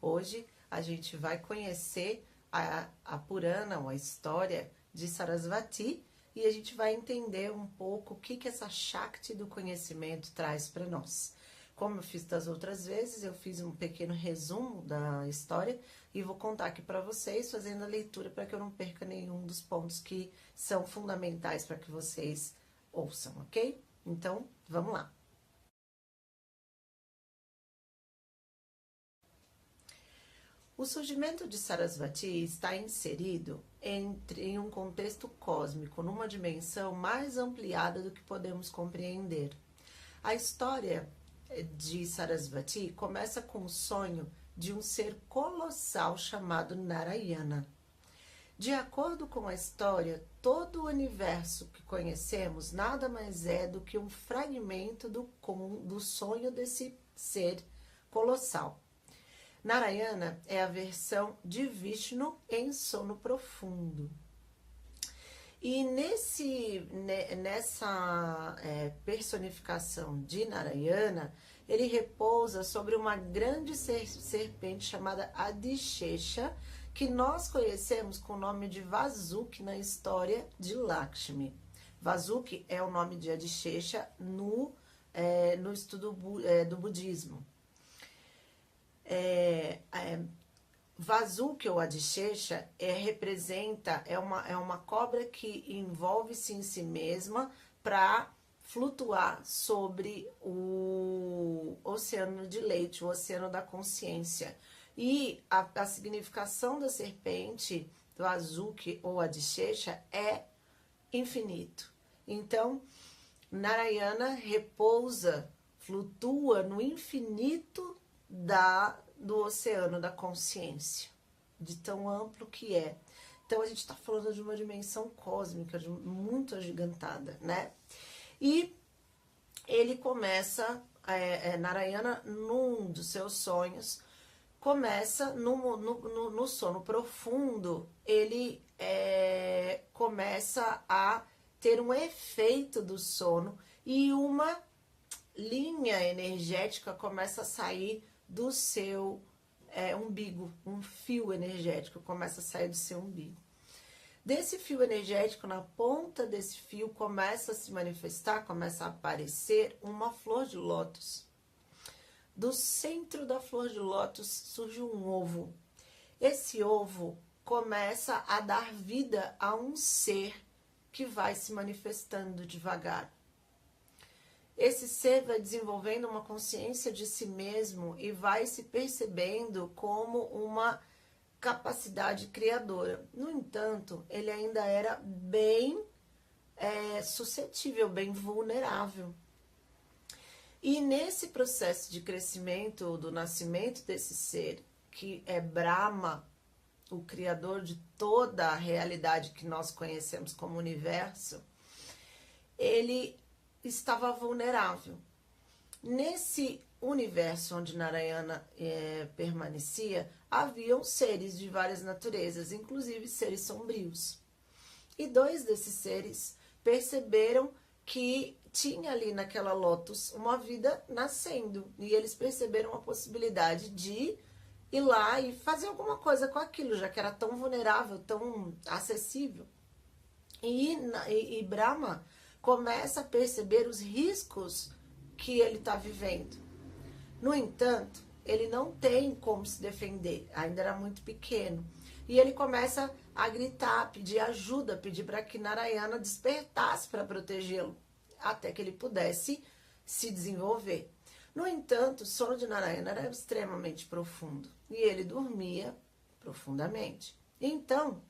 Hoje a gente vai conhecer a Purana, ou a história de Sarasvati, e a gente vai entender um pouco o que essa Shakti do conhecimento traz para nós. Como eu fiz das outras vezes, eu fiz um pequeno resumo da história e vou contar aqui para vocês, fazendo a leitura para que eu não perca nenhum dos pontos que são fundamentais para que vocês ouçam, ok? Então, vamos lá. O surgimento de Sarasvati está inserido em um contexto cósmico, numa dimensão mais ampliada do que podemos compreender. A história de Sarasvati começa com o sonho de um ser colossal chamado Narayana. De acordo com a história, todo o universo que conhecemos nada mais é do que um fragmento do sonho desse ser colossal. Narayana é a versão de Vishnu em sono profundo. E nessa personificação de Narayana, ele repousa sobre uma grande serpente chamada Adishesha, que nós conhecemos com o nome de Vasuki na história de Lakshmi. Vasuki é o nome de Adishesha no estudo do budismo. Vasuki ou Adishesha é uma cobra que envolve-se em si mesma para flutuar sobre o oceano de leite, o oceano da consciência. E a significação da serpente, do Vasuki ou Adishesha, é infinito. Então, Narayana repousa, flutua no infinito do oceano da consciência, de tão amplo que é. Então a gente está falando de uma dimensão cósmica, muito agigantada, né? E ele começa, Narayana, num dos seus sonhos, começa no sono profundo, ele começa a ter um efeito do sono e uma linha energética começa a sair do seu umbigo, um fio energético começa a sair do seu umbigo. Desse fio energético, na ponta desse fio, começa a se manifestar, começa a aparecer uma flor de lótus. Do centro da flor de lótus surge um ovo. Esse ovo começa a dar vida a um ser que vai se manifestando devagar. Esse ser vai desenvolvendo uma consciência de si mesmo e vai se percebendo como uma capacidade criadora. No entanto, ele ainda era bem suscetível, bem vulnerável. E nesse processo de crescimento, do nascimento desse ser, que é Brahma, o criador de toda a realidade que nós conhecemos como universo, ele estava vulnerável. Nesse universo onde Narayana permanecia, haviam seres de várias naturezas, inclusive seres sombrios. E dois desses seres perceberam que tinha ali naquela lótus uma vida nascendo. E eles perceberam a possibilidade de ir lá e fazer alguma coisa com aquilo, já que era tão vulnerável, tão acessível. E Brahma começa a perceber os riscos que ele está vivendo. No entanto, ele não tem como se defender, ainda era muito pequeno. E ele começa a gritar, pedir ajuda, pedir para que Narayana despertasse para protegê-lo, até que ele pudesse se desenvolver. No entanto, o sono de Narayana era extremamente profundo e ele dormia profundamente. Então,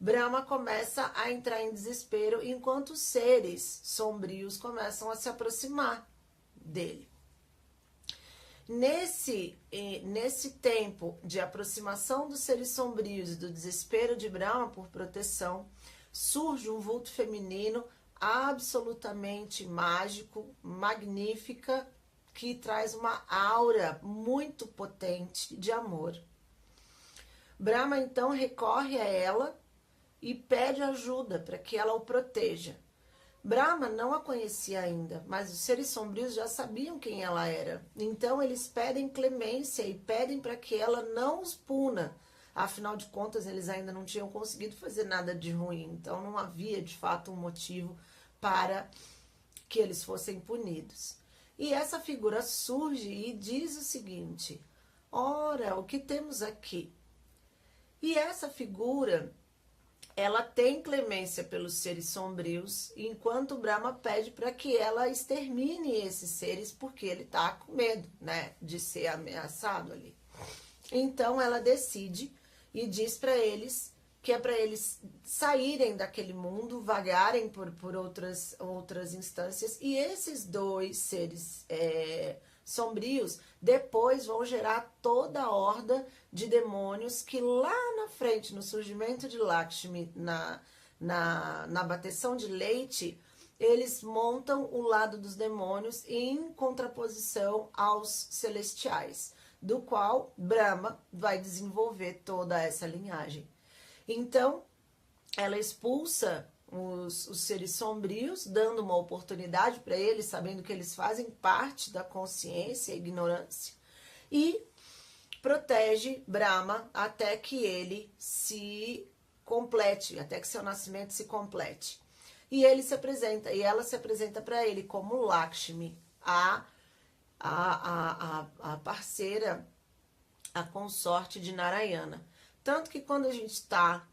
Brahma começa a entrar em desespero enquanto os seres sombrios começam a se aproximar dele. Nesse tempo de aproximação dos seres sombrios e do desespero de Brahma por proteção, surge um vulto feminino absolutamente mágico, magnífica, que traz uma aura muito potente de amor. Brahma então recorre a ela e pede ajuda para que ela o proteja. Brahma não a conhecia ainda, mas os seres sombrios já sabiam quem ela era. Então eles pedem clemência e pedem para que ela não os puna. Afinal de contas, eles ainda não tinham conseguido fazer nada de ruim. Então não havia, de fato, um motivo para que eles fossem punidos. E essa figura surge e diz o seguinte: ora, o que temos aqui? E essa figura, ela tem clemência pelos seres sombrios, enquanto Brahma pede para que ela extermine esses seres, porque ele está com medo, né, de ser ameaçado ali. Então ela decide e diz para eles que é para eles saírem daquele mundo, vagarem por outras instâncias, e esses dois seres sombrios depois vão gerar toda a horda de demônios que lá na frente, no surgimento de Lakshmi, na bateção de leite, eles montam o lado dos demônios em contraposição aos celestiais, do qual Brahma vai desenvolver toda essa linhagem. Então, ela expulsa os seres sombrios, dando uma oportunidade para eles, sabendo que eles fazem parte da consciência e ignorância, e protege Brahma até que ele se complete, até que seu nascimento se complete. E ele se apresenta, e ela se apresenta para ele como Lakshmi, a parceira, a consorte de Narayana. Tanto que quando a gente está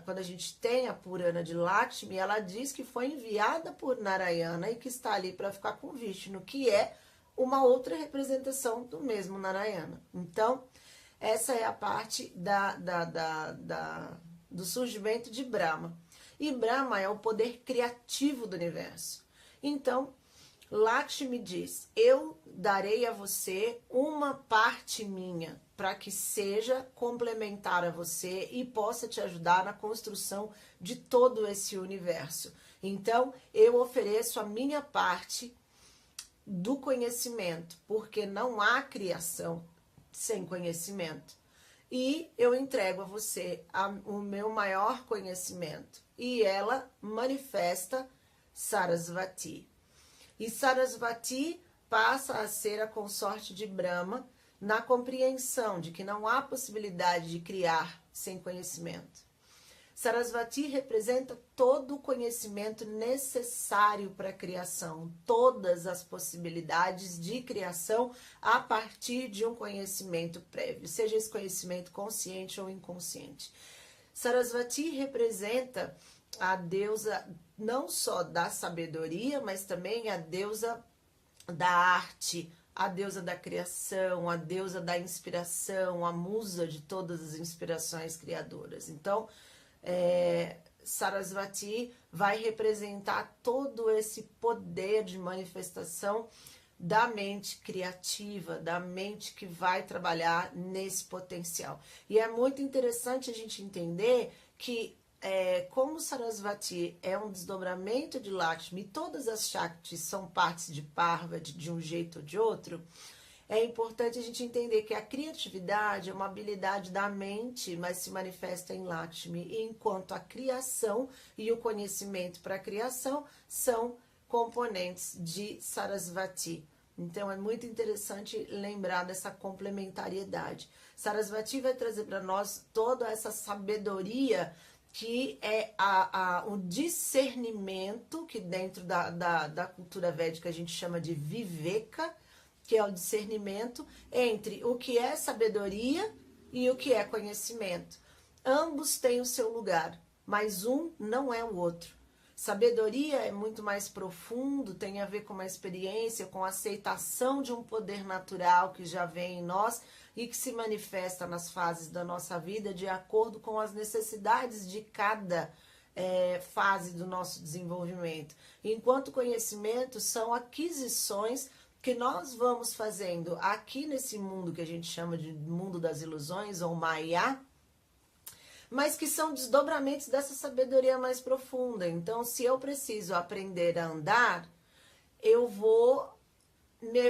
quando a gente tem a Purana de Lakshmi, ela diz que foi enviada por Narayana e que está ali para ficar com Vishnu, que é uma outra representação do mesmo Narayana. Então, essa é a parte do surgimento de Brahma. E Brahma é o poder criativo do universo. Então, Lakshmi diz: eu darei a você uma parte minha, para que seja complementar a você e possa te ajudar na construção de todo esse universo. Então, eu ofereço a minha parte do conhecimento, porque não há criação sem conhecimento. E eu entrego a você o meu maior conhecimento. E ela manifesta Sarasvati. E Sarasvati passa a ser a consorte de Brahma na compreensão de que não há possibilidade de criar sem conhecimento. Sarasvati representa todo o conhecimento necessário para a criação, todas as possibilidades de criação a partir de um conhecimento prévio, seja esse conhecimento consciente ou inconsciente. Sarasvati representa a deusa não só da sabedoria, mas também a deusa da arte, a deusa da criação, a deusa da inspiração, a musa de todas as inspirações criadoras. Então, Sarasvati vai representar todo esse poder de manifestação da mente criativa, da mente que vai trabalhar nesse potencial. E é muito interessante a gente entender que como Sarasvati é um desdobramento de Lakshmi, todas as Shaktis são partes de Parvati de um jeito ou de outro, é importante a gente entender que a criatividade é uma habilidade da mente, mas se manifesta em Lakshmi, enquanto a criação e o conhecimento para a criação são componentes de Sarasvati. Então é muito interessante lembrar dessa complementariedade. Sarasvati vai trazer para nós toda essa sabedoria que é o discernimento, que dentro da cultura védica a gente chama de viveka, que é o discernimento entre o que é sabedoria e o que é conhecimento. Ambos têm o seu lugar, mas um não é o outro. Sabedoria é muito mais profundo, tem a ver com uma experiência, com a aceitação de um poder natural que já vem em nós e que se manifesta nas fases da nossa vida de acordo com as necessidades de cada fase do nosso desenvolvimento. Enquanto conhecimento são aquisições que nós vamos fazendo aqui nesse mundo que a gente chama de mundo das ilusões ou Maya, mas que são desdobramentos dessa sabedoria mais profunda. Então, se eu preciso aprender a andar, eu vou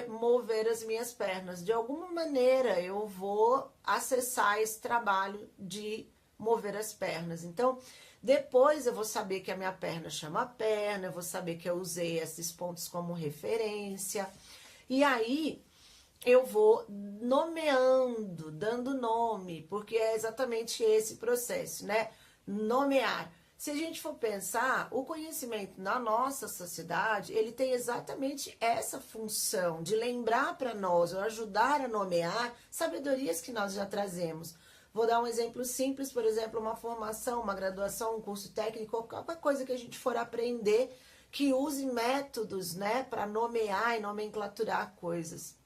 mover as minhas pernas. De alguma maneira, eu vou acessar esse trabalho de mover as pernas. Então, depois eu vou saber que a minha perna chama perna, eu vou saber que eu usei esses pontos como referência. E aí eu vou nomeando, dando nome, porque é exatamente esse processo, né? Nomear. Se a gente for pensar, o conhecimento na nossa sociedade, ele tem exatamente essa função de lembrar para nós, ou ajudar a nomear sabedorias que nós já trazemos. Vou dar um exemplo simples, por exemplo, uma formação, uma graduação, um curso técnico, qualquer coisa que a gente for aprender que use métodos, né, para nomear e nomenclaturar coisas.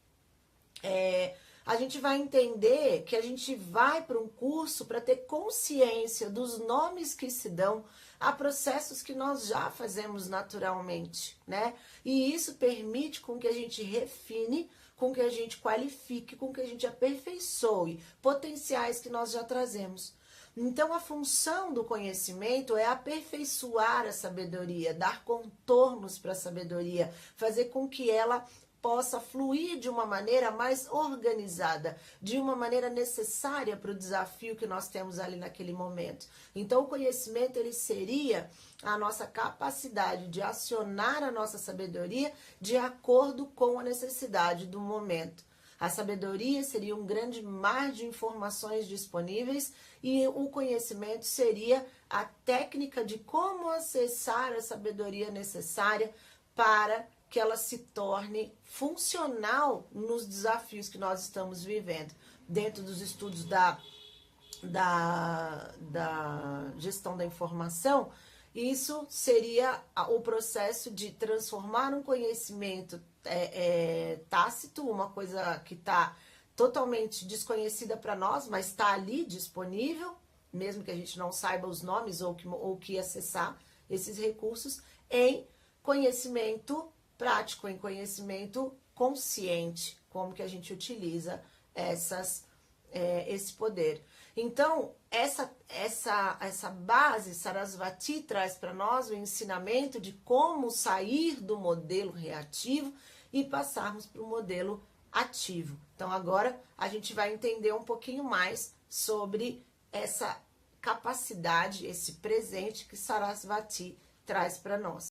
A gente vai entender que a gente vai para um curso para ter consciência dos nomes que se dão a processos que nós já fazemos naturalmente, né? E isso permite com que a gente refine, com que a gente qualifique, com que a gente aperfeiçoe potenciais que nós já trazemos. Então, a função do conhecimento é aperfeiçoar a sabedoria, dar contornos para a sabedoria, fazer com que ela possa fluir de uma maneira mais organizada, de uma maneira necessária para o desafio que nós temos ali naquele momento. Então, o conhecimento, ele seria a nossa capacidade de acionar a nossa sabedoria de acordo com a necessidade do momento. A sabedoria seria um grande mar de informações disponíveis e o conhecimento seria a técnica de como acessar a sabedoria necessária para que ela se torne funcional nos desafios que nós estamos vivendo. Dentro dos estudos da gestão da informação, isso seria o processo de transformar um conhecimento tácito, uma coisa que está totalmente desconhecida para nós, mas está ali disponível, mesmo que a gente não saiba os nomes ou que acessar esses recursos, em conhecimento prático, em conhecimento consciente, como que a gente utiliza esse poder. Então, essa base, Sarasvati traz para nós o ensinamento de como sair do modelo reativo e passarmos para o modelo ativo. Então, agora a gente vai entender um pouquinho mais sobre essa capacidade, esse presente que Sarasvati traz para nós.